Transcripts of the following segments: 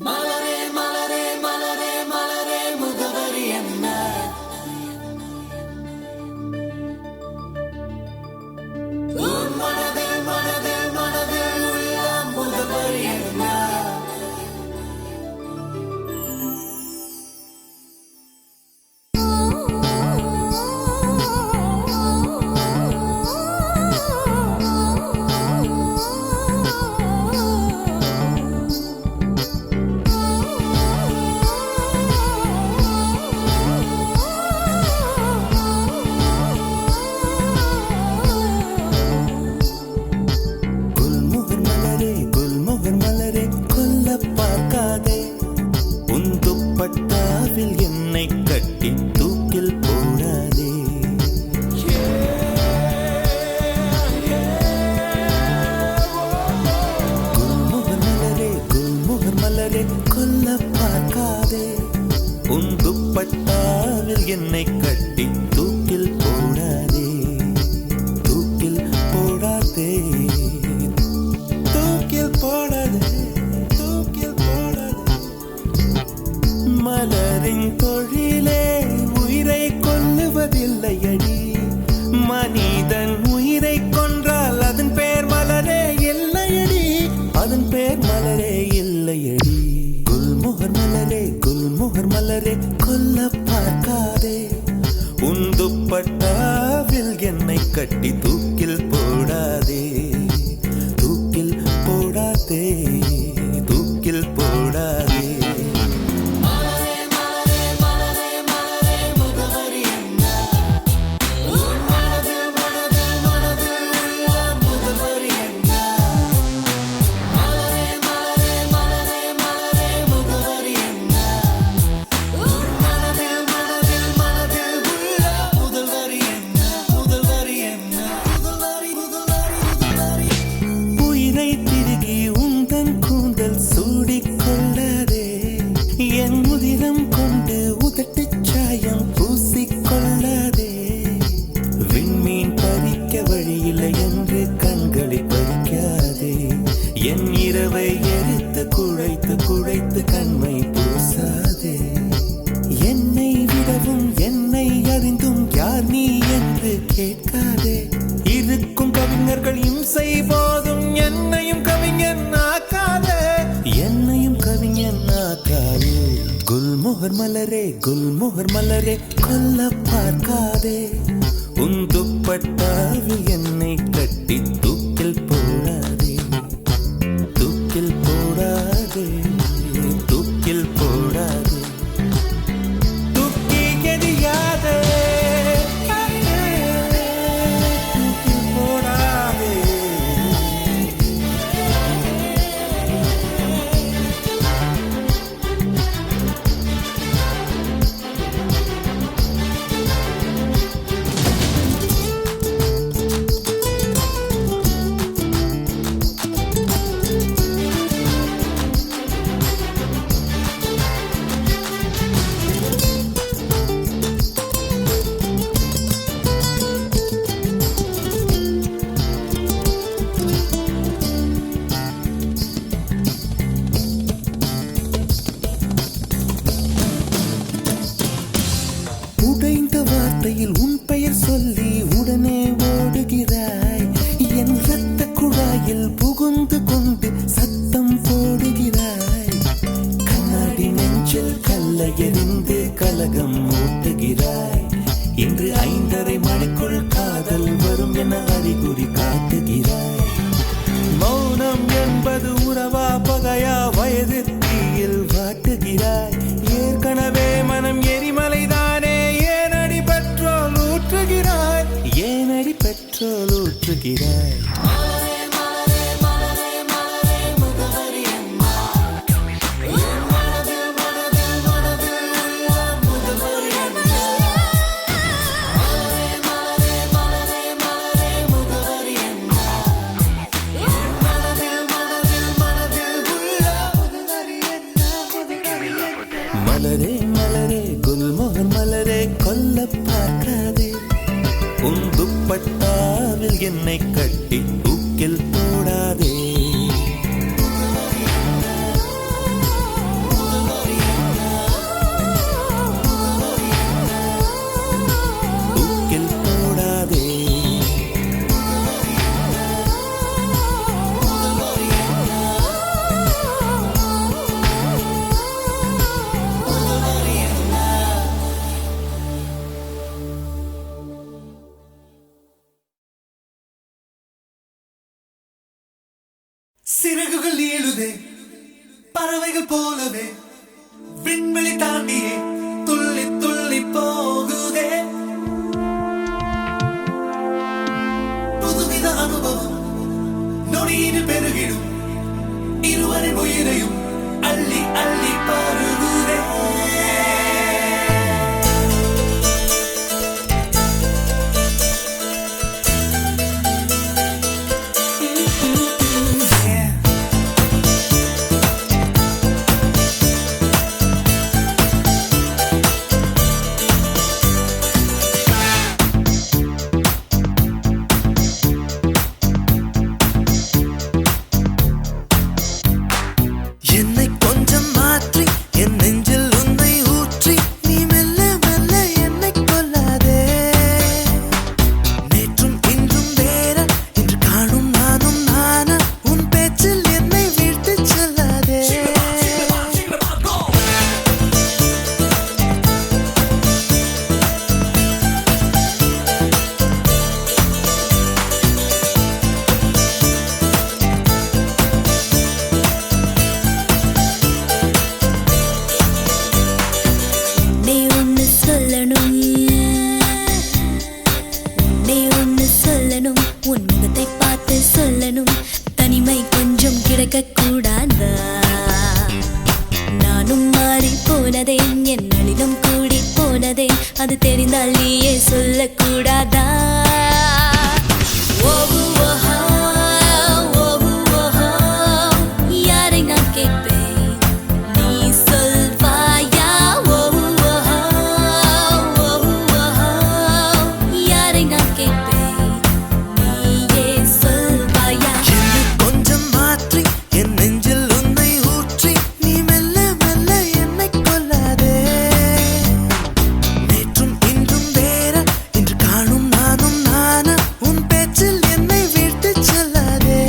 மலரே மலரே மலரே மலரே முகவரி என்ன? உன் மனதில் மனதில் மனதில் உள்ள முகவரி என்ன? பட்டாவில் என்னை கட்டி தூக்கில் போடாதே. குல்முகர் மலரே குல்முகர் மலரே கொல்ல பார்க்காதே. உன் துப்பட்டாவில் என்னை கட்டி தூக்கில் போடாதே. தூக்கில் போடாதே. தூக்கில் போடாதே. மலரின் தொழிலே உயிரை கொல்லுவதில்லையடி. மனிதன் உயிரை கொன்றால் அதன் பேர் மலரே இல்லையடி. அதன் பேர் மலரே இல்லையடி. குல்முகர் மலரே குல்முகர் மலரே கொல்ல பார்க்காதே. உன் துப்பட்டாவில் என்னை கட்டி தூக்கில் போடாதே. தூக்கில் போடாதே. தூக்கில் போடாதே. திருகி உந்தன் கூந்தல் சூடிக்கொள்ளாதே. என் உதிரம் கொண்டு உதட்டு சாயம் பூசிக்கொள்ளாதே. விண்மீன் பறிக்க வழியில்லை என்று கண்களை பறிக்காதே. என் இரவை எரித்து குழைத்து குழைத்து கண்மை பூசாதே. என்னை விடவும் என்னை அறிந்தும் யார் நீ என்று கேட்காதே. இருக்கும் கவிஞர்கள் இம்சை போதும் என்னையும் கவிஞன் ஆக்காதே. என்னையும் கவிஞன் ஆக்காதே. குல்முகர் மலரே குல்முகர் மலரே கொல்ல பார்க்காதே. உன் துப்பட்டாவில் என்னை கட்டி தூக்கில் போடாதே. தூக்கில் போடாதே. தூக்கில் போடாதே. தூக்கி எறியாதே. உடைந்த வார்த்தையில் உன் பெயர் சொல்லி உடனே ஓடுகிறாய். என் ரத்த குழாயில் புகுந்து கொண்டு சத்தம் போடுகிறாய். கண்ணாடி நெஞ்சில் கல்ல எறிந்து கலகம் ஊட்டுகிறாய். இன்று 5:30 மணிக்குள் காதல் வரும் என அறிகுறி காட்டுகிறாய். மௌனம் என்பது உறவா பகையா வயது தீயில் வாட்டுகிறாய். ஏற்கனவே மனம் எரிமலைதானே. ஏனடி பெட்ரோல் ஊற்றுகிறாய். ஏனடி பெட்ரோல் ஊற்றுகிறாய். மலரே மலரே குல்முகர் மலரே கொல்ல பார்க்காதே. உன் துப்பட்டாவில் என்னை கட்டி தூக்கில் போடாதே. பறவைகள் போலவே விண்வெளி தாண்டியே துள்ளி துள்ளி போகுதே புதுவித அனுபவம் நொடியில் பெருகிடும் இருவரின் உயிரையும் அள்ளி அள்ளி பருகுதே நானும் மாறி போனதே என்னிலும் கூடி போனதே அது தெரிந்தால் நீயே சொல்லக்கூடாதா யாரை நான் கேட்பேன் நீ சொல்வாயா யாரை நான் கேட்பேன் நீயே சொல்வாயா கொஞ்சம் மாற்றி என் நெஞ்சில் உன்னை ஊற்றி நீ மெல்ல மெல்ல என்னை கொல்லாதே நேற்றும் இன்றும் வேற இன்று காணும் நானும் நானா உன் பேச்சில் என்னை விட்டு செல்லாதே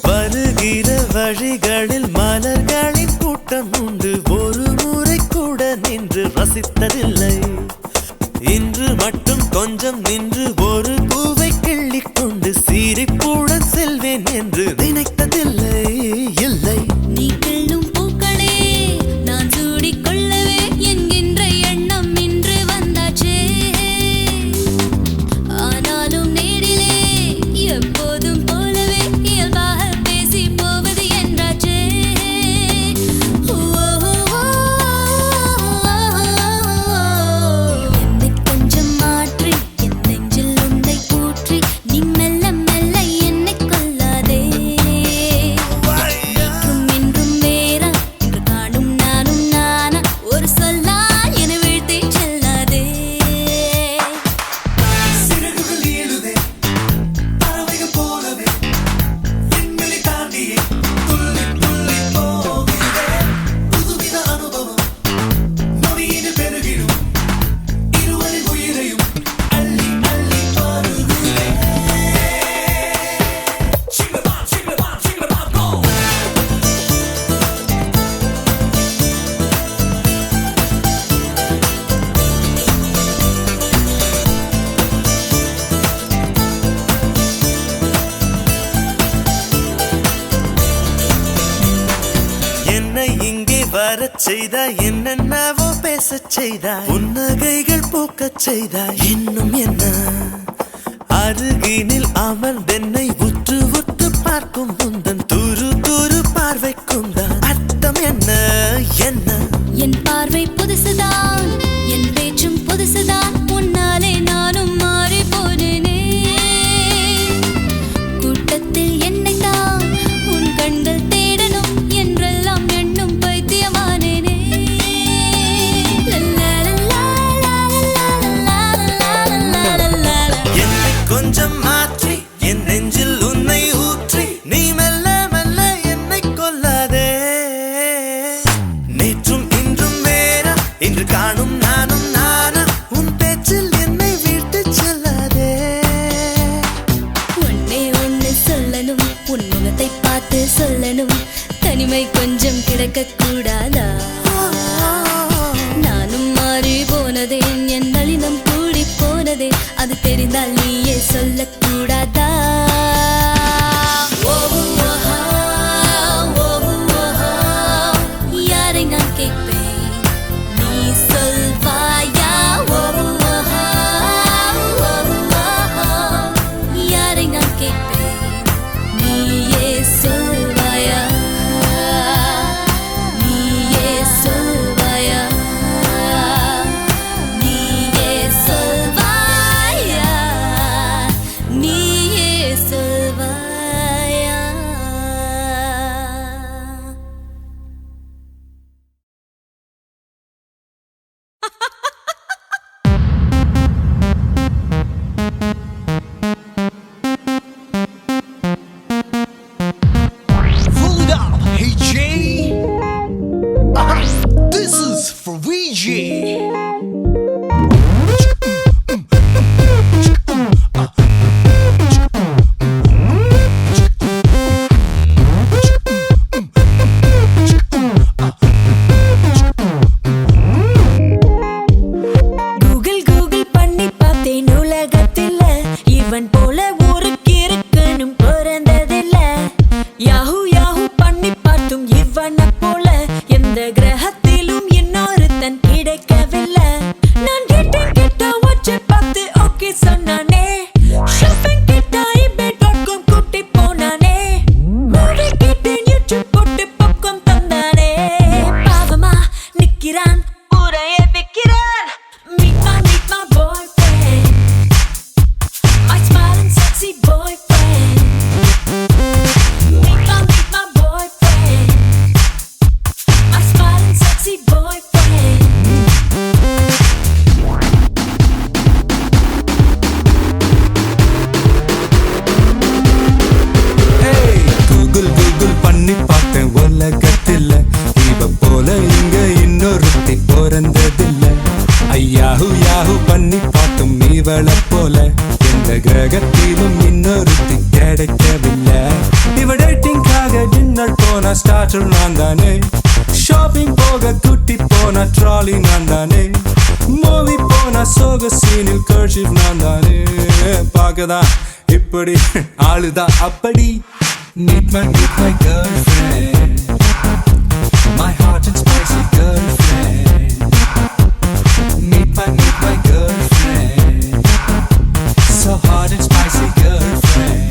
வருகிற வழிகளில் மலர்களின் கூட்டம் உண்டு ஒரு முறை கூட நின்று ரசித்ததில்லை இன்று மட்டும் கொஞ்சம் நின்று ஒரு பூவை கிள்ளிக் கொண்டு சிரிப்புடன் செல்வேன் என்று நினைத்ததில்லை இல்லை நீ கிள்ளும் பூக்களே நான் சூடிக்கொள்ளவே என்கின்ற எண்ணம் இன்று வந்தாச்சே ஆனாலும் நேரிலே எப்போதும் போலவே இயல்பாக பேசி போவது என்றாச்சே என்னை கொஞ்சம் மாற்றி என் நெஞ்சில் உன்னை ஊற்றி நீ மெல்ல மெல்ல என்னை கொல்லாதே நேற்றும் இன்றும் வேறா இன்று காணும் நானும் நானா ஒரு சொல்லால் என வீழ்த்தி செல்லாதே சிறகுகள் ஏழுதே பறவைகள் போலவே விண்வெளி தாண்டியே துள்ளி துள்ளி போகுதே புதுவித அனுபவம் நொடியில் பெருகிடும் இருவரின் உயிரையும் அள்ளி அள்ளி பருகுதே go என்னை இங்கே வரச் செய்தாய் என்னென்னவோ பேசச் செய்தாய் புன்னகைகள் பூக்கச் செய்தாய் இன்னும் என்ன அருகினில் அமர்ந்தென்னை உற்று உற்று பார்க்கும் முந்தன் துரு துரு பார்வைக்கும் தான் அர்த்தம் என்ன என்ன என் பார்வை புதுசுதான் என் பேச்சும் புதுசுதான் உன்னாலே நானும் மாறி போனேனே கூட்டத்தில் என்னை தான் உன் கண்கள் தேடணும் என்றெல்லாம் எண்ணும் பைத்தியமானேனே என்னை கொஞ்சம் மாற்றி என் நெஞ்சில் மறக்க கூடாதா? நானும் மாறி போனதே, என் நளினம் கூடி போனதே, அது தெரிந்தால் நீயே சொல்லக்கூடாதா? யாரை நான் கேட்பேன், நீ சொல்வாயா? யாரை நான் கேட்பேன், நீயே சொல்வாயா? நீயே சொல்வாயா? நீயே சொல்வாயா? நீயே சொல்வாயா? Hold up, hey Jay. This is for VJ. Google Google பண்ணி பார்த்தேன் உலகத்தில் இவன் போல ஒரு கிறுக்கனும் பிறந்ததில்ல. யாஹூ யாஹூ பண்ணி பார்த்தும் இவனை போல எந்த கிரகத்திலும் இன்னொருத்தன் கிடைக்கவில்லை. நான் கேட்டேன் கேட்டா வச்சு பார்த்து ஓகே சொன்னானே. ஷாப்பிங் கேட்டா ebay.com கூட்டி போனானே. மூவி கேட்டேன் யூடியூப் போட்டு பாப்கார்ன் தந்தானே. பாவமா நிக்கிறான் ஊரையே விக்கிறான். Meet my boyfriend, my smiling sexy boyfriend. Meet my boyfriend, my smiling sexy boyfriend. Hey, Google Google பண்ணி பார்த்தேன் உலகத்தில் இவ போல இங்க இன்னொருத்தி பிறந்ததில்ல. ஐயாஹூ யாஹூ பண்ணி பார்த்தும் இவளை போல எந்த கிரகத்திலும் இன்னொருத்தி கிடைக்கவில்லை. இவ டேட்டிங்காக டின்னர் போன ஸ்டார்டர் நான் தானே. ஷாப்பிங் போக குட்டி போன ட்ராலி நான் தானே. மூவி போன சோக சீனில் கர்ஷிப் நான் தானே. பார்க்கதான் இப்படி ஆளுதான் அப்படி. Meet my girlfriend, my hot and spicy girlfriend. Meet my girlfriend, so hot and spicy girlfriend.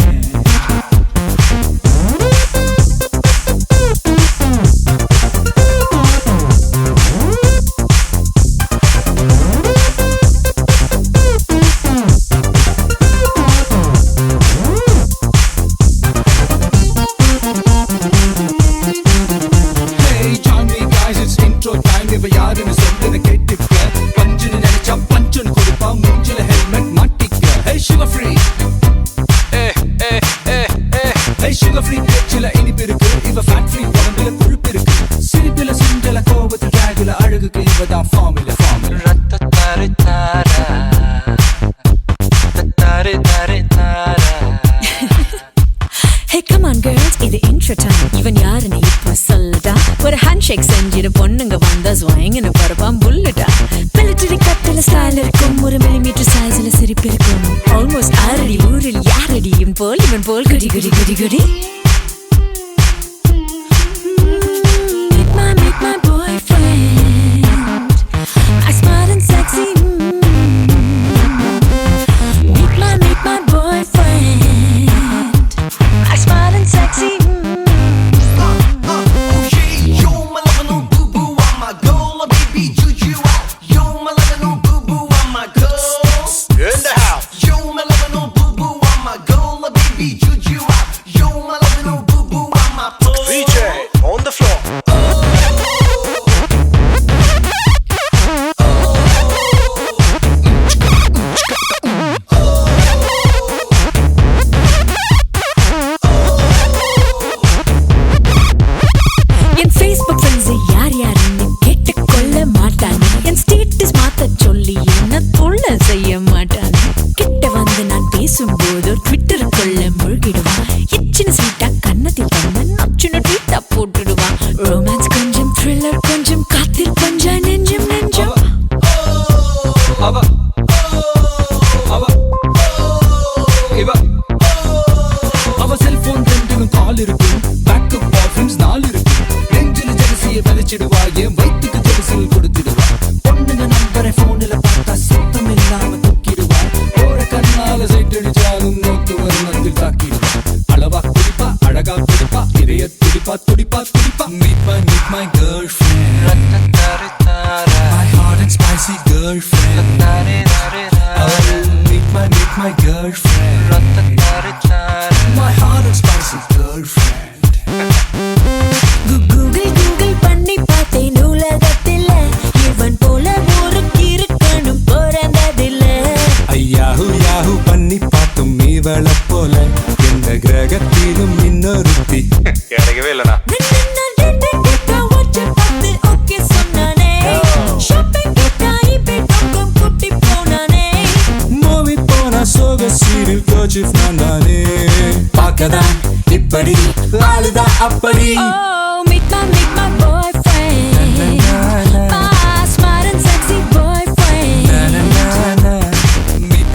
Hey, join me guys, it's intro time. இவ யாருன்னு சொல்றத கேட்டுக்க. பஞ்சுன்னு நினைச்சா பஞ்சுன்னு கொடுப்பா. மூஞ்சில ஹெல்மெட் மாட்டிக்க. Hey, sugar free. Hey, sugar free பேச்சுல இனிப்பு இருக்கு. இவ fat free உடம்புல கொழுப்பு இருக்கு. சிரிப்புல சிண்டல கோபத்துல டிராகுல அழகுக்கு இவதான் formula. Hey come on girls, இது intro time. இவன் யாருன்னு இப்ப சொல்லுடா. ஒரு handshake செஞ்சிரு பொண்ணுங்க வந்தா ஸ்வாயிங்னு பரப்பான் புல்லுடா. மிலிட்டரி கட்டில ஸ்டைல் இருக்கும். ஒரு மில்லிமீட்டர் சைஸ்ல சிரிப்பு இருக்கும். ஆல்மோஸ்ட் ஆறடி ஊரில் யாரடியும் போல் இவன் போல் குடி குடி குடி குடி. Meet my boyfriend, my smart and sexy. Meet my boyfriend, my smart and sexy. You're my lover, no boo-boo, I'm my girl, baby, juju out. You're my lover, no boo-boo, I'm my girl. In the house. You're my lover, no boo-boo, I'm my girl, baby, juju out. You're my lover, நீளும் இன்னொருத்தி கிடைக்கவே இல்லைண்ணா. Movie போனா சோக சீரில் கோச்சிஃப் நான் தானே பார்க்கதான் இப்படி ஆளுதான் அப்படி Oh, meet my boyfriend. My smart and sexy boyfriend. Meet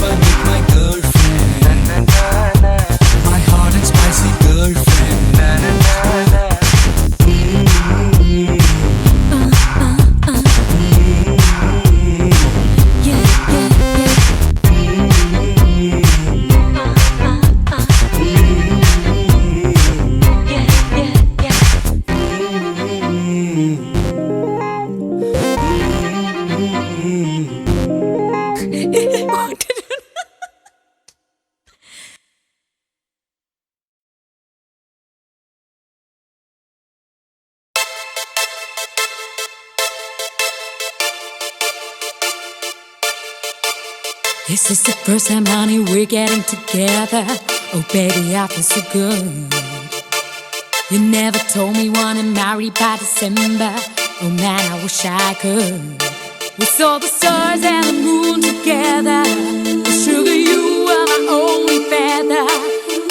my girlfriend. My hot and spicy girlfriend. Yeah, yeah, yeah. Yeah, yeah, yeah. This is the first time, honey, we're getting together. Oh, baby, I feel so good. You never told me wanna marry by December. Oh man, I wish I could. We saw the stars and the moon together. Sugar, you are my only feather.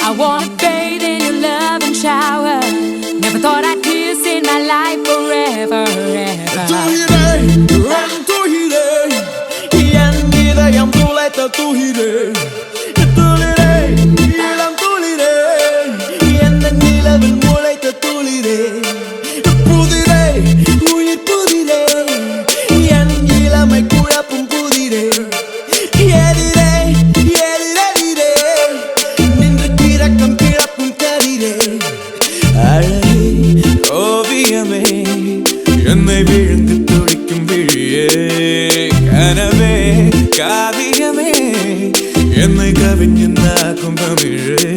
I wanna bathe in your love and shower. Never thought I'd kiss in my life forever, ever. இதயம் துளைத்த துகிரே துளிரே இளம் துளிரே எந்த நிலவில் முளைத்த துளிரே புதிரே உயிர் புதிரே என் இளமை குழப்பும் புதிரே எதிரே எதிரெதிரே நின்று கிறக்கம் கிளப்பும் கதிரே அழகே ஓவியமே என்னை விழுந்து துடிக்கும் விழியே கனவே காவியமே என்னை கவிஞனாக்கும் தமிழே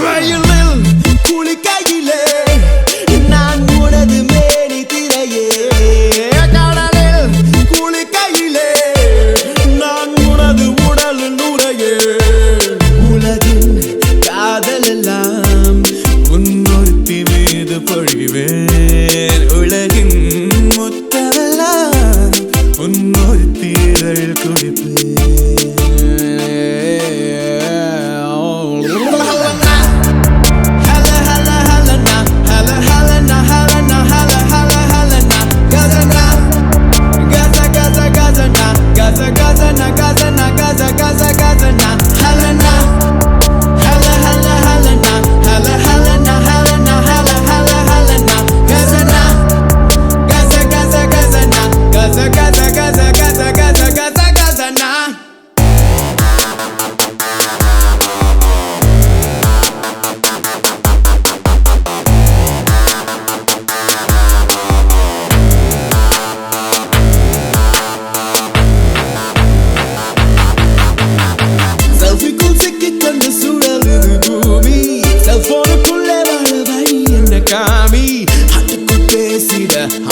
ரயிலில் குளிக்கையிலே நான் உனது மேனி திரையே கடலில் குளிக்கையிலே நான் உனது உடல் நுரையே உலகின் காதலெல்லாம் உன்னொருத்தி மீது பொழிவேன் உலகின் முத்தமெல்லாம் உன்னொருத்திகள் குடிப்பேன்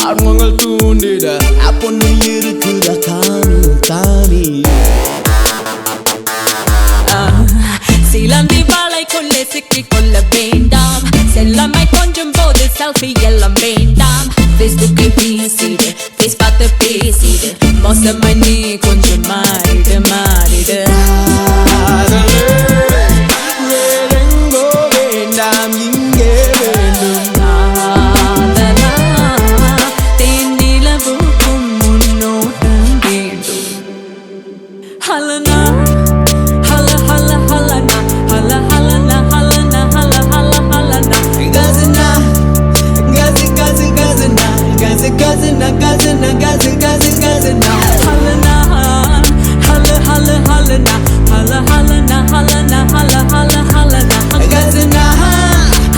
ஆர்வங்கள் தூண்டிட அப்பொண்ணு இருக்குதா காமி காமி சிலந்தி வாழைக்குள்ளே சிக்கிக் கொள்ள வேண்டாம் செல்லமை கொஞ்சம் போது செல்ஃபி எல்லாம் வேண்டாம் ஃபேஸ்புக்கை பேசிடு ஃபேஸ் பார்த்து பேசிடு மோசமா நீ கொஞ்சம் மாறிடு மாறிடு வேறெங்கோ வேண்டாம் இங்கே வேண்டும் Halana, hala hala halana, hala halana halana hala hala halana. Gazana, gazana, gaza, gaza, gazana. Halana, hala, hala, halana, hala, halana, halana, hala, hala, halana. Gazana,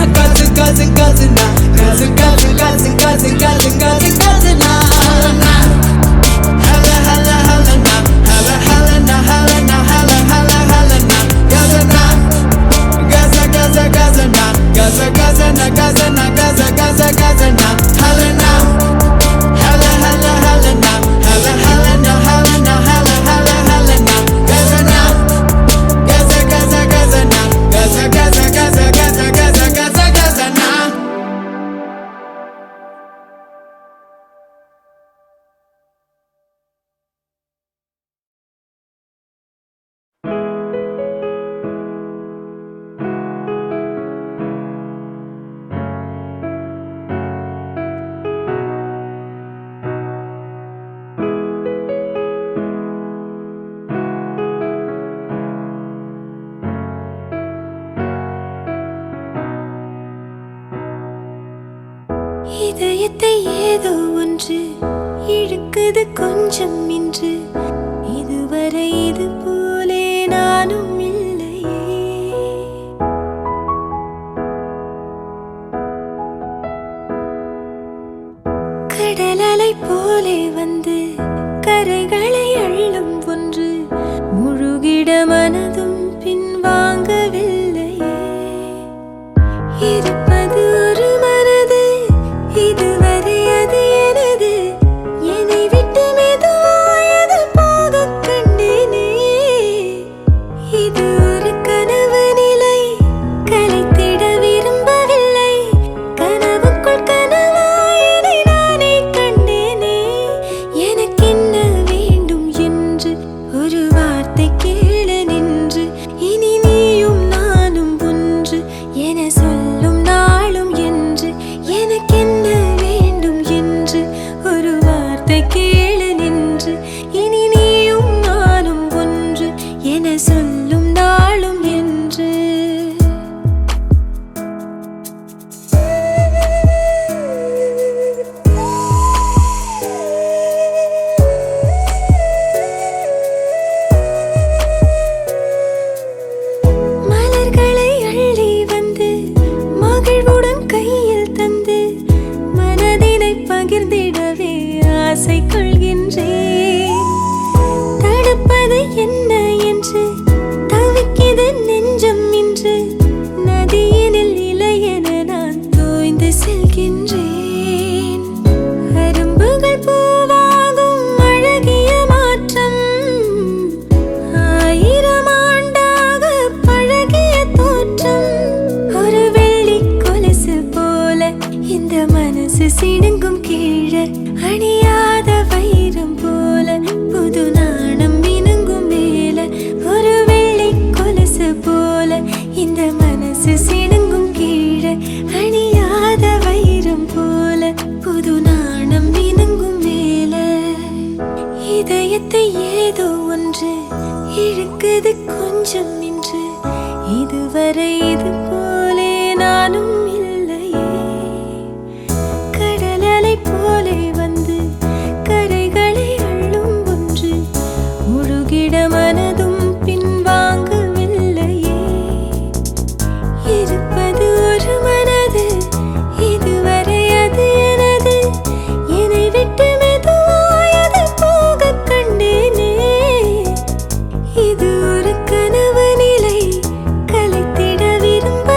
gaza, gaza, gazana, gaza, gaza, gaza, gaza, gaza, gaza, gazana. Hala, hala, halana, hala, halana, halana, hala, hala, halana. Gazana, gaza, gaza, gazana, gaza, gazana, gazana, gaza, gaza, gazana. Halana, hala, hala, halana, hala, halana, halana, hala, hala, halana. Gazana, gaza, gaza, gazana, gaza, gaza, gaza, gaza, gaza, gaza, gazana. இதயத்தை ஏதோ ஒன்று இழுக்குது கொஞ்சம் இன்று இதுவரை இது போலே நானும் இல்லையே கடல் அலை போலே வந்து கரைகளை அள்ளும் ஒன்று முழுகிட மனதும் பின்வாங்கவில்லையே இருப்பது ஒரு மனது இதுவரை அது எனது என்னை விட்டு மெதுவாயது போகக் கண்டேனே இது ஒரு கனவு நிலை கலைத்திட விரும்பவில்லை கனவுக்குள் கனவாயதை நானே கண்டேனே எனக்கென்ன வேண்டும் என்று ஒரு வார்த்தை கேள நின்று இனி நீயும் நானும் ஒன்று என சொல்லும் நாளும் என்று எனக்கென்ன வேண்டும் என்று ஒரு வார்த்தை கேள நின்று இனி நீயும் நானும் ஒன்று என சொல்லும் நாளும் என்று மலர்களை அள்ளி வந்து மகிழ்வுடன் கையில் தந்து மனதினை பகிர்ந்திடவே ஆசை கொள்கின்றேன் தடுப்பது என்ன என்று தவிக்கிது நெஞ்சம் இன்று நதியினில் இலையென நான் தோய்ந்து செல்கின்றேன் அரும்புகள் பூவாகும் அழகிய மாற்றம் ஆயிரம் ஆண்டாக பழகிய தோற்றம் ஒரு வெள்ளி கொலுசு போல இந்த மனசு சிடுங்கும் கீழே அணியாத வைரம் போல புது நாணம் மினுங்கும் மேல ஒரு வெள்ளி கொலுசு போல இந்த மனசு சிடுங்கும் கீழே அணியாத வைரம் போல புது நாணம் மினுங்கும் மேல இதயத்தை ஏதோ ஒன்று இழுக்குது கொஞ்சம் இன்று இதுவரை இது போலே நானும் இல்லையே கடல் அலை போலே வந்து கரைகளை அள்ளும் ஒன்று முழுகிட மனதும் பின்வாங்கவில்லையே இருப்பது ஒரு மனது இதுவரை அது எனது என்னை விட்டு மெதுவாயது போகக் கண்டேனே இது ஒரு கனவு நிலை கலைத்திட விரும்ப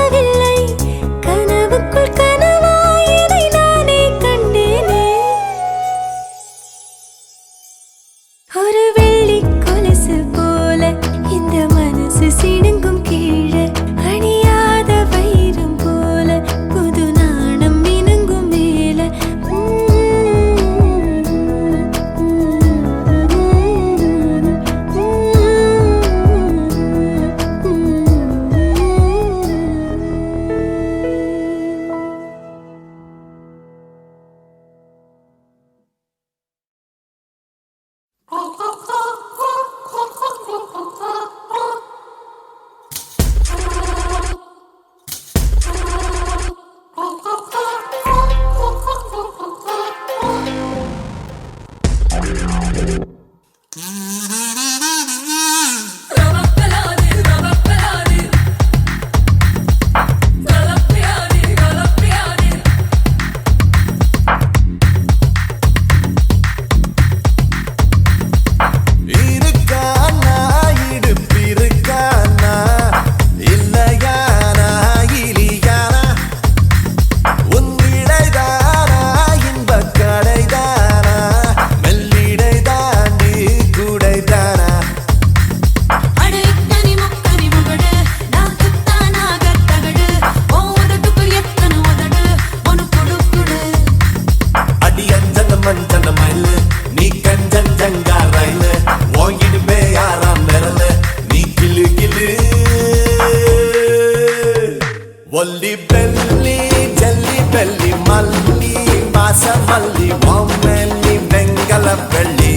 மல்லி வாசமல்லி பொம்மல்லி வெங்கல வெள்ளி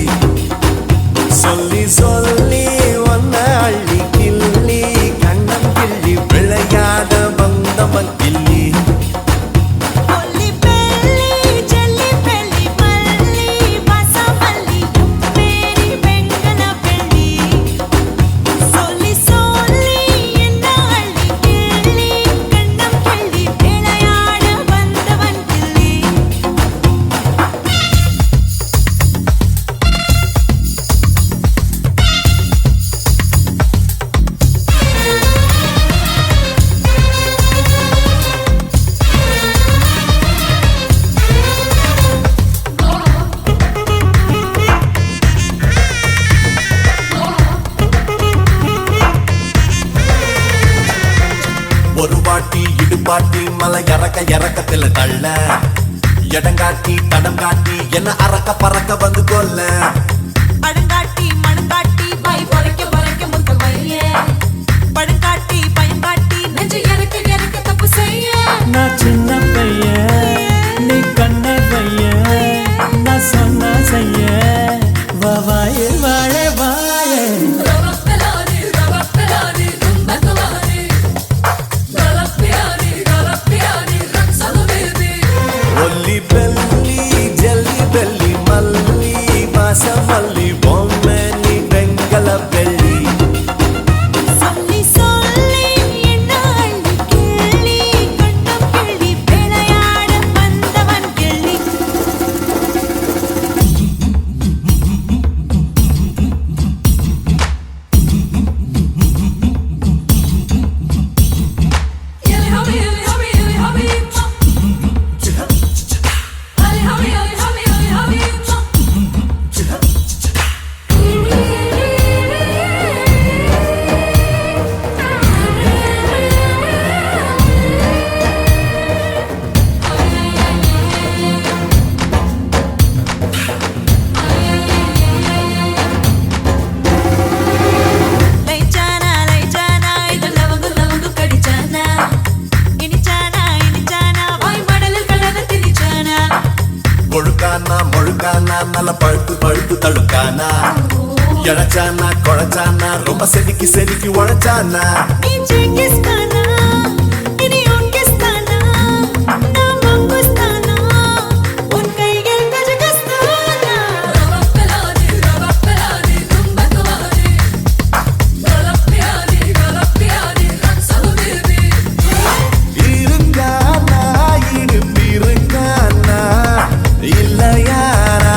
சொல்லி சொல்லி ஒன்ன அள்ளி கிள்ளி கண்ணம் கிள்ளி விளையாட வந்தவன் கிள்ளி ஒல்லி பெல்லி ஜல்லி பெல்லி மல்லி வாசமல்லி மேரி வெங்கல வெள்ளி சொல்லி சொல்லி என்ன அள்ளி கிள்ளி கண்ணம் கிள்ளி விளையாட வந்தவன் கிள்ளி ஒரு வாட்டி இடுபாட்டி மலை இறக்க இறக்கத்துல தள்ள இடங்காட்டி தடம் காட்டி என்ன அறக்க பறக்க வந்து கொல்ல அடங்காட்டி மணங்காட்டி வாய் பொறைக்க முத்த மைய படங்காட்டி பயங்காட்டி நெஞ்சு இறக்க தப்பு செய்ய நான் சின்ன பையன் நீ கண்ண பையன் நான் சொன்ன செய்ய வாயே வாழே வாழே ஒல்லி பெல்லி ஜல்லி பெல்லி மல்லி வாசமல்லி பொம்மல்லி வெங்கல வெள்ளி சொல்லி சொல்லி என்ன அள்ளி கிள்ளி கண்ணம் கிள்ளி விளையாட வந்தவன் கிள்ளி லைஜானா இது லவங்கு கடிச்சானா இனிச்சானா வாய் மடலில் கலந்து திரிச்சானா கொழுக்கானா முழுக்கானா நல்ல பழுத்து தழுக்கானா இழைச்சானா குழைச்சானா ரொம்ப செதுக்கி உழைச்சானா நீ ஜெங்கிஸ்கானா இனி உன்கிஸ்தானா நான் மங்குஸ்தானா உன் கைகள் கஜகஸ்தானா இருங்கானா இடுப்பிருங்கானா இல்லையானா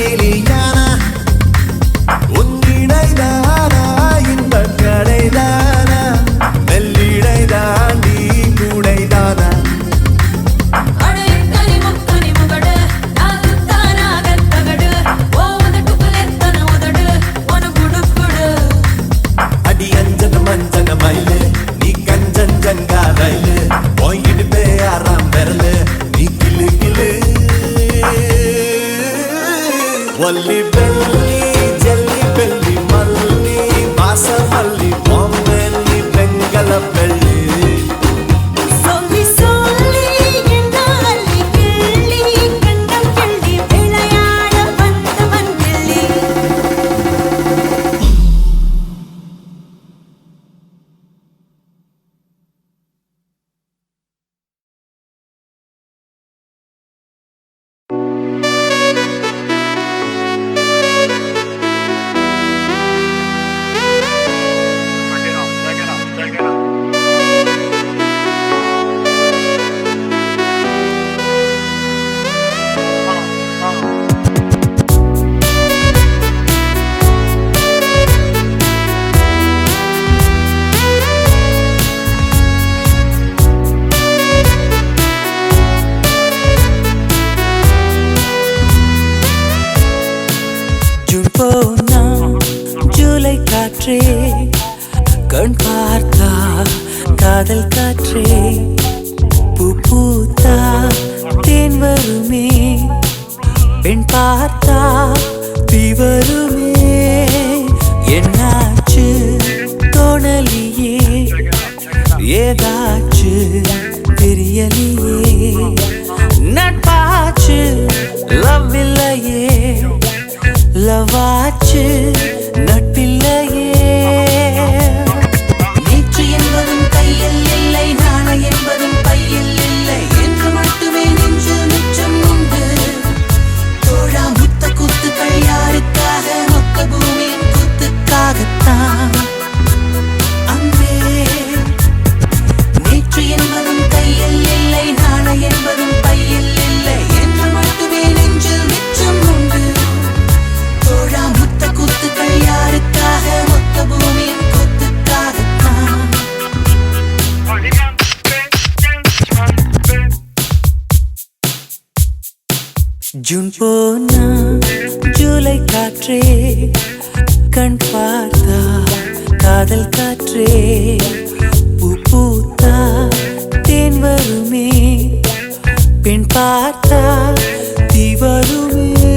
எலியானா உன்னிடைதானா இந்த கடைதானா மெல்லிடை தாண்டி கூடைதானா அடே கனி முகடு நாகுத்தானா கத்தகடு ஓவத டுக்குலெத்தன உதடு ஒன குடுக்குடு அடி அஞ்சன மஞ்சன மயிலு நீ கஞ்சன் ஜங்கா ரயிலு போயிட்டு பேயாராம் பெறலு நீ கிளு கிளு ஒல்லி பெல்லி ஜல்லி பெல்லி மல்லி வாசமல்லி பொம்மல்லி வெங்கல வெள்ளி சொல்லி சொல்லி என்ன அள்ளி கிள்ளி கண்ணம் கிள்ளி விளையாட வந்தவன் கிள்ளி காற்றே கண் பார்த்தா காதல் காற்றே பூ பூத்தா தேன் வருமே பெண் பார்த்தா தீ வருமே என்னாச்சு தோணலியே ஏதாச்சு தெரியலையே நட்பா இல்லையே லவாச்சு நட்பில்லையே நேற்று என்பதும் கையில் இல்லை நாளை என்பதும் பையில் இல்லை என்று மட்டுமே நெஞ்சு மிச்சம் உண்டு தோழா முத்த குத்துக்கள் யாருக்காக மொத்த பூமியின் குத்துக்காகத்தான் அன்பே நேற்று என்பதும் கையில் இல்லை நாளை என்பதும் பையில் இல்லை என்று மட்டுமே நெஞ்சில் மிச்சம் உண்டு தோழா முத்த குத்துக்கள் யாருக்காக மொத்த பூமியின் குத்துக்காகத்தான் ஜூன் போனா ஜூலை காற்றே கண் பார்த்தா காதல் காற்றே பூ பூத்தா தேன் வருமே பெண் பார்த்தா தீ வருமே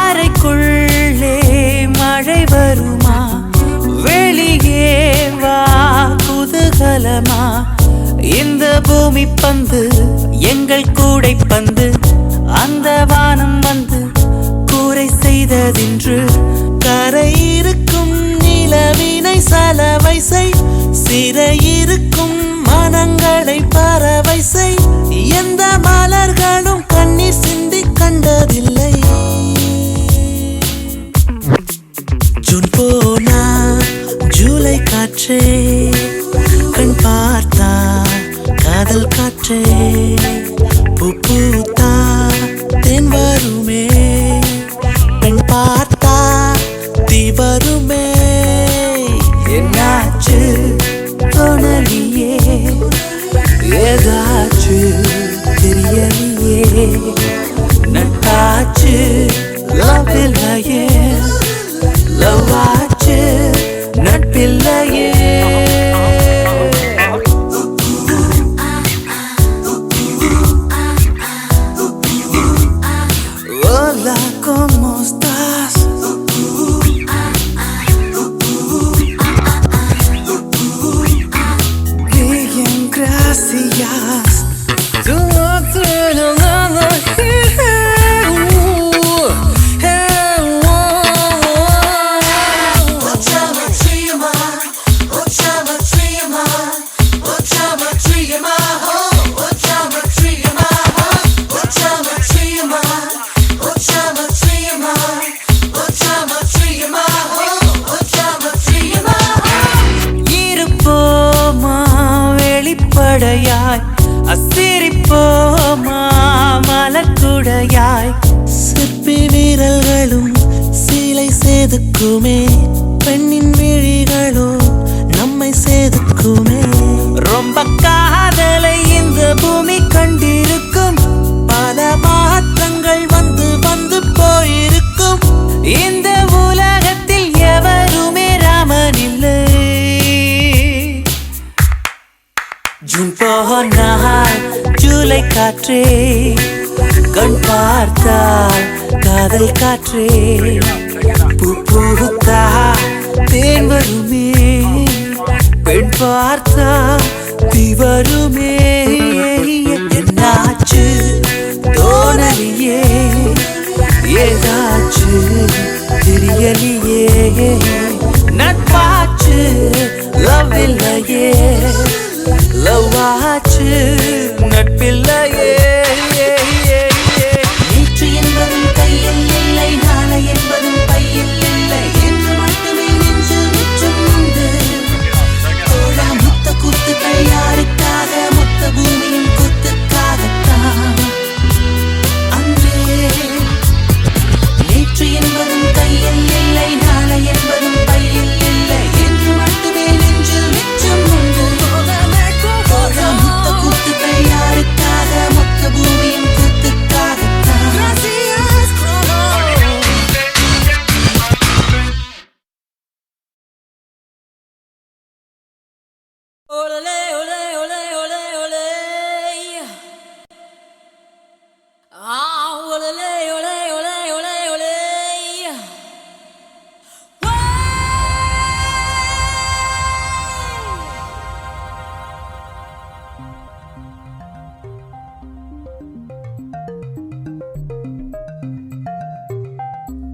அறைக்குள்ளே மழை வருமா வெளியே வா குதூகலமா இந்த பூமி பந்து எங்கள் கூடை பந்து அந்த வானம் வந்து கூரை செய்ததென்று கரையிருக்கும் நிலவினை சலவை செய் சிறையிருக்கும் மனங்களை பறவை செய் எந்த மலர்களும் கண்ணீர் சிந்தி கண்டதில்லை ஜூன் போனா ஜூலை காற்றே கண் பார்த்தா காதல் காற்றே பூ பூத்தா தேன் வருமே பெண் பார்த்தா தீ வருமே என்னாச்சு தோணலியே ஏதாச்சு தெரியலையே நட்டாச்சு லவ் இல்லையே லவாச்சு நட்பில்லையே Hola, ¿cómo estás? Bien, gracias. Tú no tienes nada இருப்போமா வெளிப்படையாய் அசிரிப்போமா மலக்குடையாய் சிற்பி வீரல்களும் சிலை செதுக்குமே பெண்ணின் விழிகளோ நம்மை செதுக்குமே ரொம்ப காதலை இந்த பூமி கண்டிருக்கும் பல மாற்றங்கள் வந்து வந்து போயிருக்கும் இந்த உலகத்தில் எவருமே ராமன் இல்லை ஜூன் போனால் ஜூலை காற்றே கண் பார்த்தால் காதல் காற்றே பூ பூத்தா தேன் வருமே பெண் பார்த்தா தீ வருமே என்னாச்சு தோணலியே ஏதாச்சு தெரியலையே நட்பாச்சு லவ் இல்லையே லவாச்சு நட்பில்லையே நேற்று என்பதும் கையில் இல்லை நாளை என்பதும் பையில் இல்லை என்று மட்டுமே நெஞ்சு மிச்சம் உண்டு தோழா முத்த குத்துக்கள் யாருக்காக மொத்த பூமியின் குத்துக்காகத்தான் அன்பே நேற்று என்பதும் கையில் இல்லை நாளை என்பதும் பையில் இல்லை என்று மட்டுமே நெஞ்சில் மிச்சம் உண்டு தோழா முத்த குத்துக்கள் யாருக்காக Olé, olé, olé, olé, olé. Ah, olé, olé, olé, olé, olé.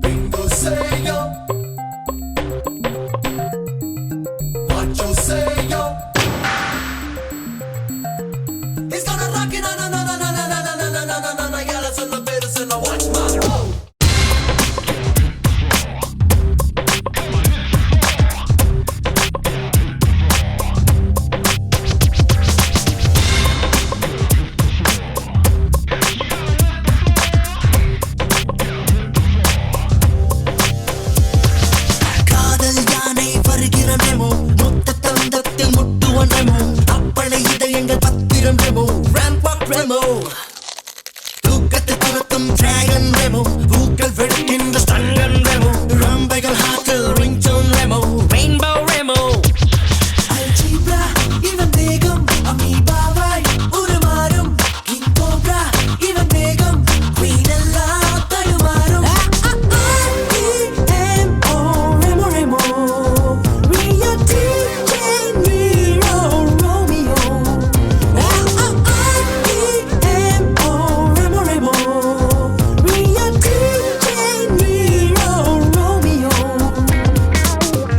Bingo say yo. Macho say yo. He's gonna rock it, na na na na na na na na na na na na. Yeah, let's celebrate us and watch my roll. காதல் யானை வருகிற memo மொத்த தந்தத்தில் முட்டுவன் Remo apply இதயங்கள் பத்திரம் ரெமோ ராம்பாக் ரெமோ தூக்கத்தை துரத்தும் dragon Remo பூக்கள் வெடிக்கின்ற ஸ்டங்கன் ரெமோ ரம்பைகள் ஹாட்டில் ringtone Remo rainbow Remo algebra இவன் வேகம் அமீபாவாய் உருமாறும் கிங் கோப்ரா இவன் வேகம் குயின் எல்லாம் தடுமாறும்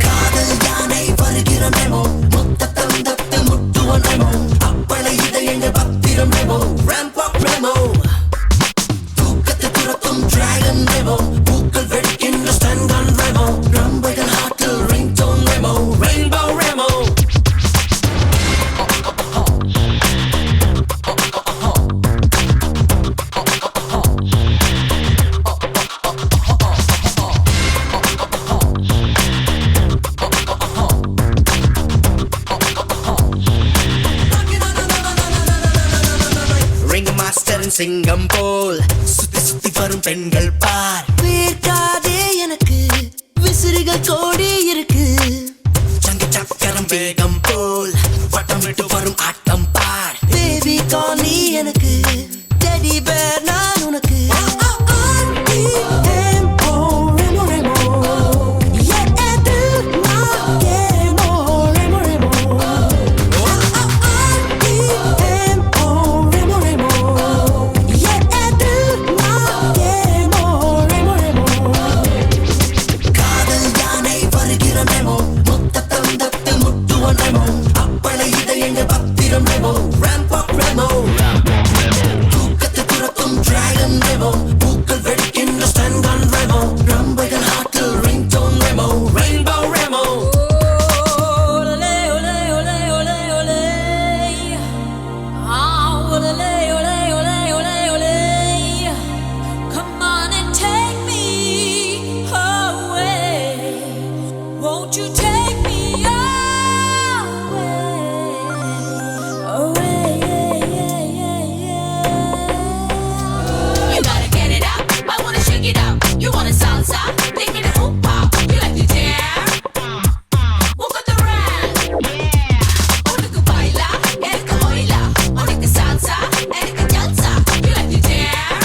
காதல் யானை வருகிற மெமோ மொத்த தந்தத்தில் முட்டுவன் ரெமோ அப்பளை இதயங்கள் பத்திரம் ரெமோ ராம்பாக் ரெமோ தூக்கத்தை துரத்தும் டிராகன் ரெமோ பூக்கள் வெடிக்கின்ற ஸ்டங்கன் ரெமோ ரம்பைகள் ஹாட்டில் ringtone Remo rainbow Remo ring மாஸ்டரின் சிங்கம் போல் சுத்தி சுத்தி வரும் பெண்கள் பார் வேர்க்காதே எனக்கு விசிறிகள் கோடி இருக்கு சங்கு சக்கரம் வேகம் போல் வட்டம் விட்டு வரும் ஆட்டம் பார் பேபி காணி எனக்கு டெடி பேர் நான் உனக்கு காதல் யானை வருகிற மெமோ மொத்த தந்தத்தில் முட்டுவன் ரெமோ அப்பளை இதயங்கள் பத்திரம் ரெமோ ராம்பாக் ரெமோ தூக்கத்தை துரத்தும் டிராகன் ரெமோ பூக்கள் வெடிக்கின்ற ஸ்டங்கன் ரெமோ ரம்பைகள் ஹாட்டில் ringtone Remo rainbow Remo Olé, olé, olé, olé, olé. Ah, olé, olé, olé, olé, olé. Come on and take me away. Won't you take me away? Away, yeah, yeah, yeah, yeah. You gotta get it up. I wanna shake it up. You wanna salsa? Take me to hoop hop. You like to dare? Walk on the rag. Unuku baila, erika oila. Unuku salsa, erika salsa. You like to dare?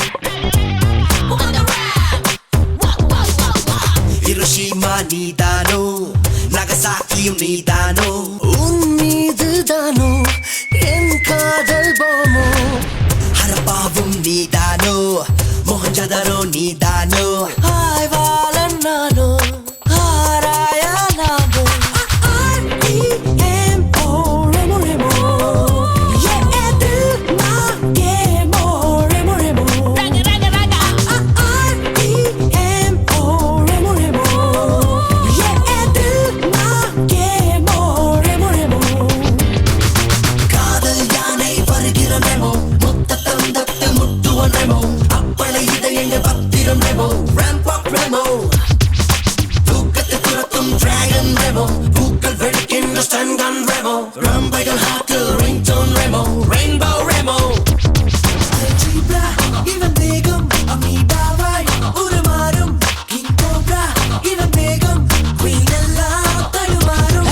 Walk on the rag. Walk, walk, walk, walk. Hiroshima நீதானோ நகசாக்கியும் நீதானோ உன் மீதுதானோ என் காதல் போமோ ஹரப்பாவும் நீதானோ மொஹஞ்சதாரோ நீதானோ ஆய்வாளன் நானோ ஆராயா நானோ Raga, raga, raga. காதல் யானை வருகிற memo மொத்த தந்தத்தில் முட்டுவன் ரெமோ அப்பளை இதயங்கள் பத்திரம் ரெமோ ராம்பாக் ரெமோ தூக்கத்தை துரத்தும் டிராகன் ரெமோ பூக்கள் வெடிக்கின்ற ஸ்டங்கன் ரெமோ ரம்பைகள் ஹாட்டில் ringtone Remo rainbow Remo algebra இவன் வேகம் அமீபாவாய் உருமாறும் கிங் கோப்ரா இவன் வேகம் குயின் எல்லாம் தடுமாறும்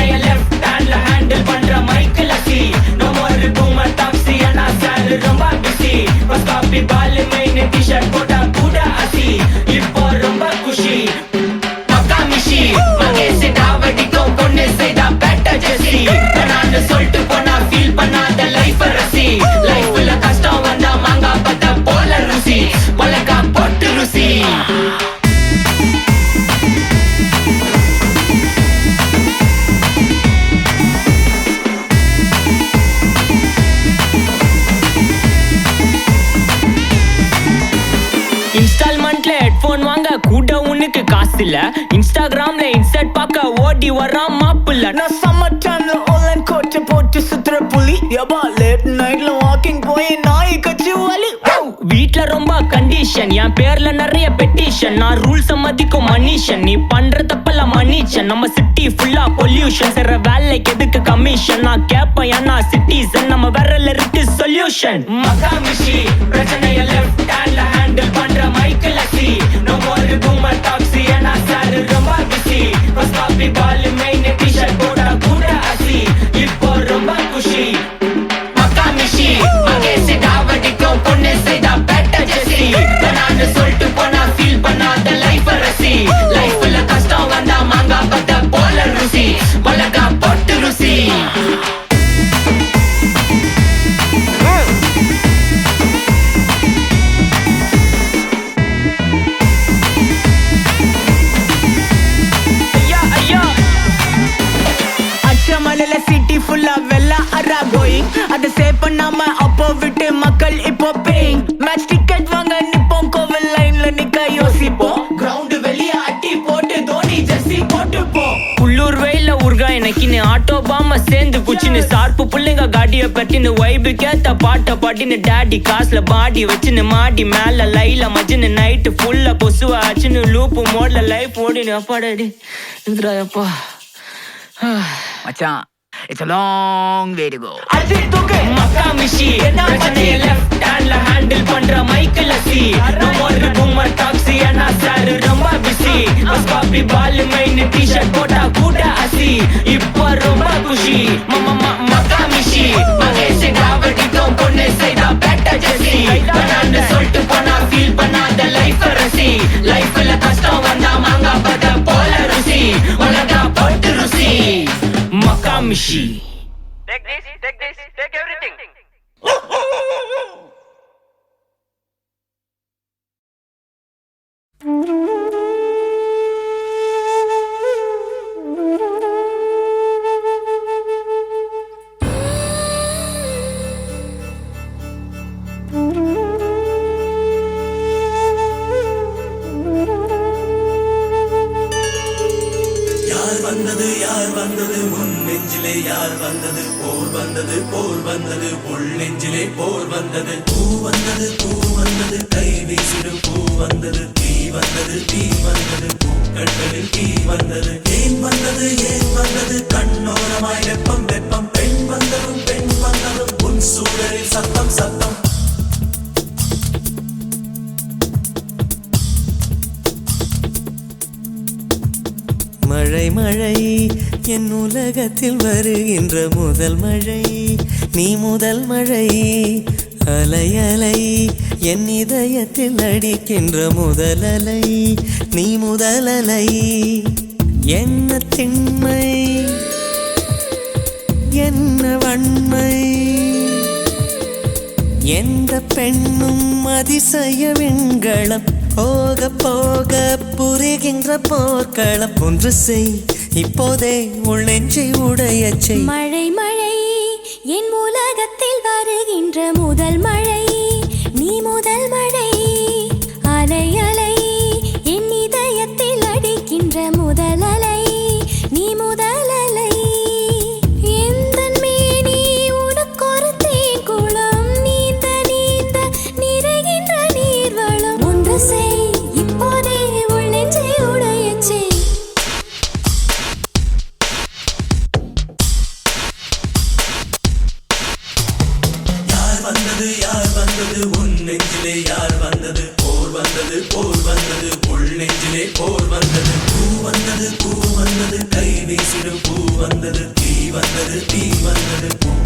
காபி பால் மெயின் டிஷர்ட் போட்டா கூட அசி இப்போ ரொம்ப குஷி மக்கா மிஷி மகேஷ் டாவடிக்கும் பொண்ணு செய்தா பேட்ட ஜெசி நான் சொல்லிட்டு போனா ஃபீல் பண்ணாத லைஃப் ரசி லைஃப்ல கஷ்டம் வந்தா மாங்கா பத்த போல ருசி மலக்கா போட்டு ருசி இன்ஸ்டால்மெண்ட்ல ஹெட்போன் வாங்க கூட உனக்கு காசு இல்ல இன்ஸ்டாகிராம்ல இன்ஸ்டன்ட் பார்க்க ஓடி வரான் மாப்பிள்ள நான் சம்மர் டைம்ல ஆன்லைன் கோட்டை போட்டு சுத்துற புலி யபா லேட் நைட்ல வாக்கிங் போய் நாய் கச்சி வலி வீட்ல ரொம்ப கண்டிஷன் என் பேர்ல நிறைய பெட்டிஷன் நான் ரூல்ஸ் மதிக்கும் மனிஷன் நீ பண்ற தப்பெல்லாம் மன்னிச்சன் நம்ம சிட்டி ஃபுல்லா பொல்யூஷன் செய்ற வேலைக்கு எதுக்கு கமிஷன் நான் கேப்பேன் ஏன்னா சிட்டிசன் நம்ம விரல்ல இருக்கு சொல்யூஷன் மக்கா மிஷி பிரச்சனைய லெஃப்ட் ஹேண்ட்ல ஹேண்டில் பண்ற மைக்கேல் சி நோ மோர் பூமர் டாக்ஸி ஏன்னா சார் ரொம்ப பிஸி பஸ் காபி பால் மெயின் டிஷர்ட் போட்டா கூட அசி இப்போ ரொம்ப குஷி மக்கா மிஷி மகேஷ் டாவடிக்கும் பொண்ணு செய்தா பேட்ட ஜெசி நான் சொல்லிட்டு போனா ஃபீல் பண்ணாத லைஃப் ரசி லைஃப்ல கஷ்டம் வந்தா மாங்கா பத்த போல ருசி மலக்கா போட்டு ருசி அச்சமலையில சிட்டி ஃபுல்லா வெள்ள அரா கோயிங் அதை சேவ் பண்ணாம அப்போ விட்டு மக்கள் இப்போ பேயிங் மேட்ச் டிக்கெட் வாங்க நிப்போம் கோவில் லைன்ல நிக்க யோசிப்போம் கிரவுண்ட் வெளிய அட்டி போட்டு தோனி ஜெர்சி போட்டு போ உள்ளூர் வெயில உருகா எனக்குன்னு ஆட்டோ பாம சேர்ந்து குச்சின்னு சார்பு புள்ளைங்க காடிய பட்டின்னு வைபு கேத்த பாட்ட பாட்டின்னு டாடி காசுல பாடி வச்சுன்னு மாடி மேல லைல மஜின்னு நைட்டு ஃபுல்லா கொசுவ ஆச்சுன்னு லூப்பு மோட்ல லைஃப் ஓடினு அப்பாடாடி இதுராயப்பா மச்சான் it's a long way to go Ajith தூக்கு மக்கா மிஷி பிரச்சனைய லெஃப்ட் ஹேண்ட்ல ஹேண்டில் பண்ற மைக்கேல் சி நோ மோர் பூமர் டாக்ஸி ஏன்னா சார் ரொம்ப பிஸி பஸ் காபி பால் மெயின் டிஷர்ட் போட்டா கூட அசி இப்போ ரொம்ப குஷி மக்கா மிஷி மகேஷ் டாவடிக்கும் பொண்ணு செய்தா பேட்ட ஜெசி நான் சொல்லிட்டு போனா ஃபீல் பண்ணாத லைஃப் ரசி லைஃப்ல கஷ்டம் வந்தா மாங்கா பத்த போல ருசி மலக்கா போட்டு ருசி மக்கா மிஷி Take this, take everything. யார் வந்தது உன் நெஞ்சிலே யார் வந்தது போர் வந்தது உள் நெஞ்சிலே போர் வந்தது பூ வந்தது கை வீசிடும் பூ வந்தது தீ வந்தது பூக்கண்களில் தீ வந்தது ஏன் வந்தது கண்ணோரமாய் வெப்பம் பெண் வந்ததும் உன் சூழலில் சத்தம் மழை என் உலகத்தில் வருகின்ற முதல் மழை நீ முதல் மழை அலை என் இதயத்தில் அடிக்கின்ற முதல் அலை நீ முதல் அலை என்ன திண்மை என்ன வன்மை எந்த பெண்ணும் அதிசய விண்களம் போக போக புரிகின்ற போர்க்களம் ஒன்று செய் இப்போதே உள் நெஞ்சை உடையச் செய் மழை என் உலகத்தில் வருகின்ற முதல் மழை நீ முதல் மழை அலை என் இதயத்தில் அடிக்கின்ற முதல் அலை நீ முதல் அலை எந்தன் மேனி உனக்கொரு தேங்குளம் நீந்த நிறைகின்ற நீர்வளம் ஒன்று செய் இப்போதே உள் நெஞ்சை உடையச் செய் யார் வந்தது உன் நெஞ்சிலே யார் வந்தது போர் வந்தது உள் நெஞ்சிலே போர் வந்தது பூ வந்தது கை வீசிடும் பூ வந்தது தீ வந்தது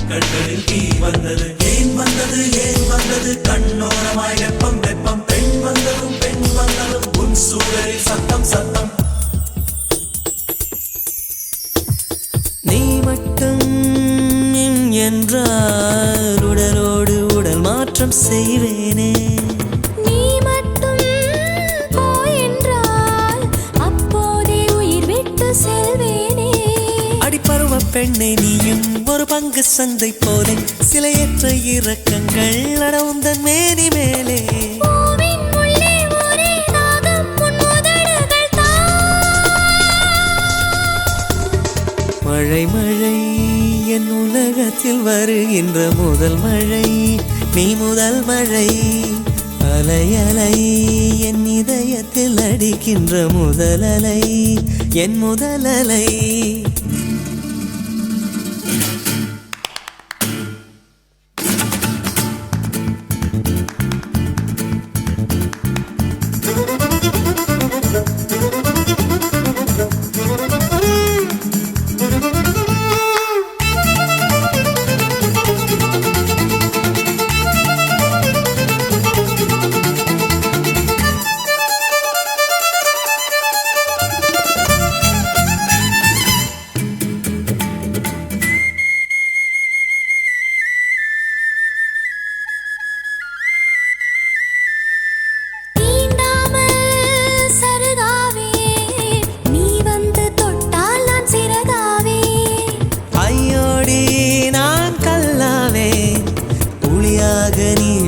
கண்களில் தீ வந்தது ஏன் வந்தது ஏன் வந்தது கண்ணோரமாய் வெப்பம் வெப்பம் பெண் வந்ததும் உன் சூழலில் சத்தம் சத்தம் நீ மட்டும் என்றால் உடலோடு உடல் மாற்றம் செய்வேனே நீ மட்டும் போ என்றால் அப்போதே உயிர் விட்டு செல்வேனே அடிப்பருவ பெண்ணை நீயும் ஒரு பங்கு சந்தை போலே சிலையற்ற இறக்கங்கள் அடவுந்தன் மேனி மேலே பூவின் உள்ளே ஒரே தாகம் உன் உதடுகள் மழை மழை என் உலகத்தில் வருகின்ற முதல் மழை நீ முதல் மழை அலை அலை என் இதயத்தில் அடிக்கின்ற முதல் அலை என் முதல் அலை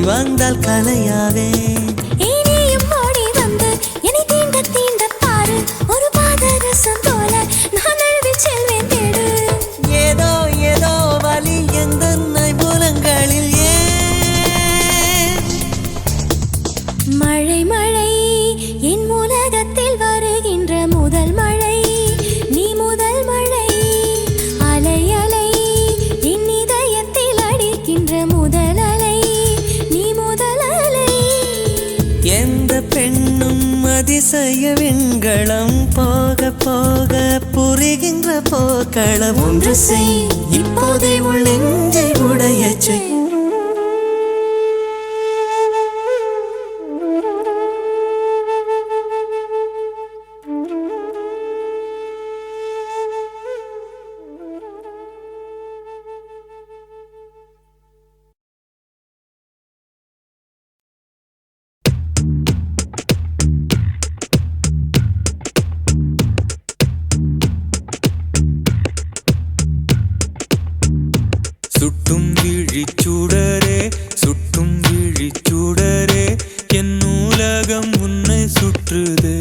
வந்தால் கலையாவே இனியும் ஓடி வந்து என்னை தீண்ட தீண்ட பாரு ஒரு பாதரசம் போல நான் அழுதி செல்வேன் தேடு ஏதோ ஏதோ வலி எந்த புலங்களில் ஏன் மழை மழை என் உலகத்தில் வருகின்ற முதல் மழை நீ முதல் மழை அலை அலை என் இதயத்தில் அடிக்கின்ற முதல் அலை எந்த பெண்ணும் அதிசய விண்களம் போக போக புரிகின்ற போக்களம் ஒன்று செய் இப்போதே உள் நெஞ்சை உடைய செய் சுட்டும் விழிச்சூடரே சுட்டும் விழிச்சூடரே என் நூலகம் உன்னை சுற்றுதே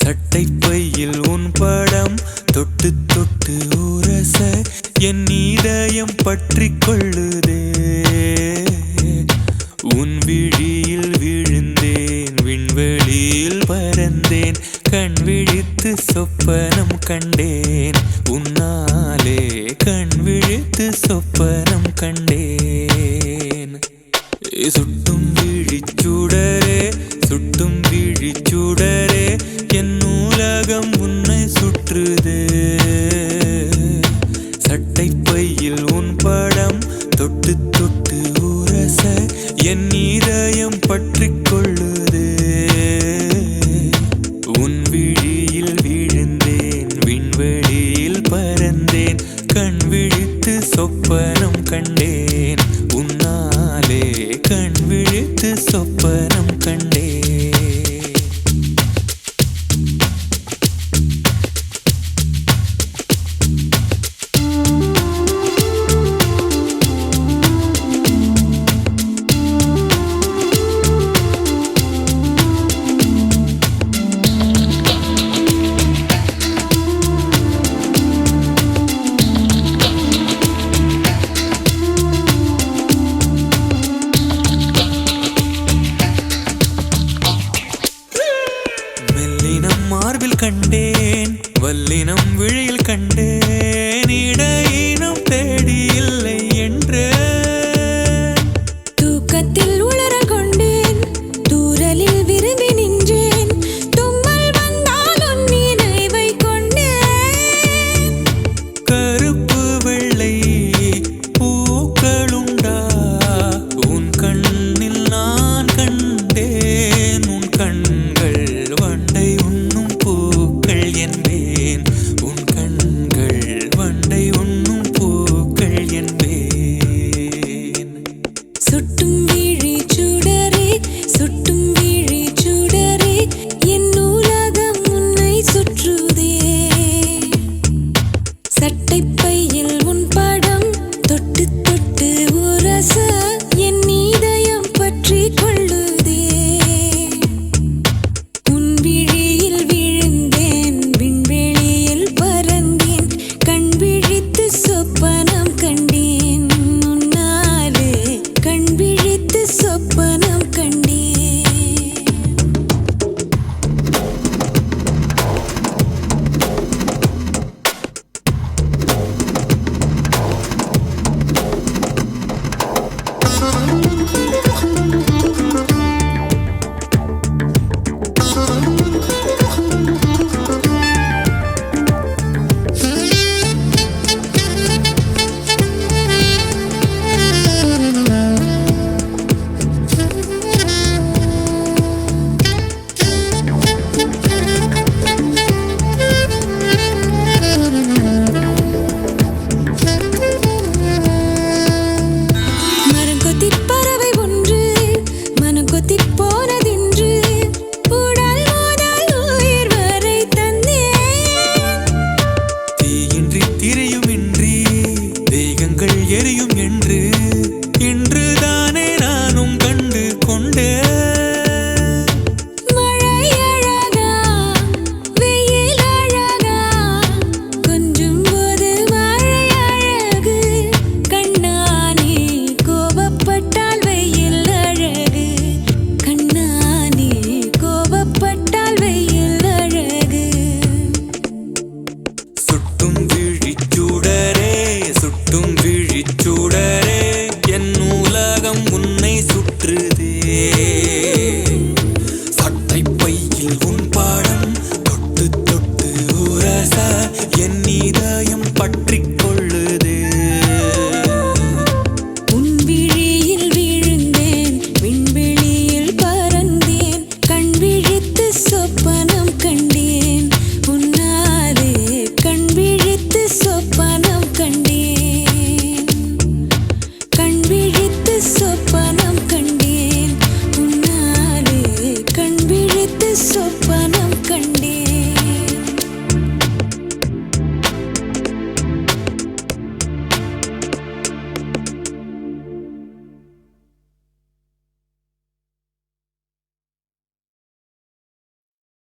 சட்டை பையில் உன் படம் தொட்டு தொட்டு உரச என் இதயம் பற்றி கொள்ளுதே உன் விழியில் விழுந்தேன் விண்வெளியில் பறந்தேன் கண் விழித்து சொப்பனம் கண்டேன் உன்னாலே கண் விழித்து சொப்பனம் கண்டேன் சுட்டும் விழிச்சூடரே சுட்டும் விழிச்சூடரே என் நூலகம் உன்னை சுற்றுதே சட்டை பையில் உன் படம் தொட்டு தொட்டு உரச என் இதயம் பற்றி கொள்ளுதே உன் விழியில் விழுந்தேன் விண்வெளியில் பறந்தேன் கண் விழித்து சொப்பனம் கண்டேன் உன்னாலே கண் விழித்து சொப்பனம் கண்டேன் மெல்லினம் மார்பில் கண்டேன் வல்லினம் விழியில் கண்டேன்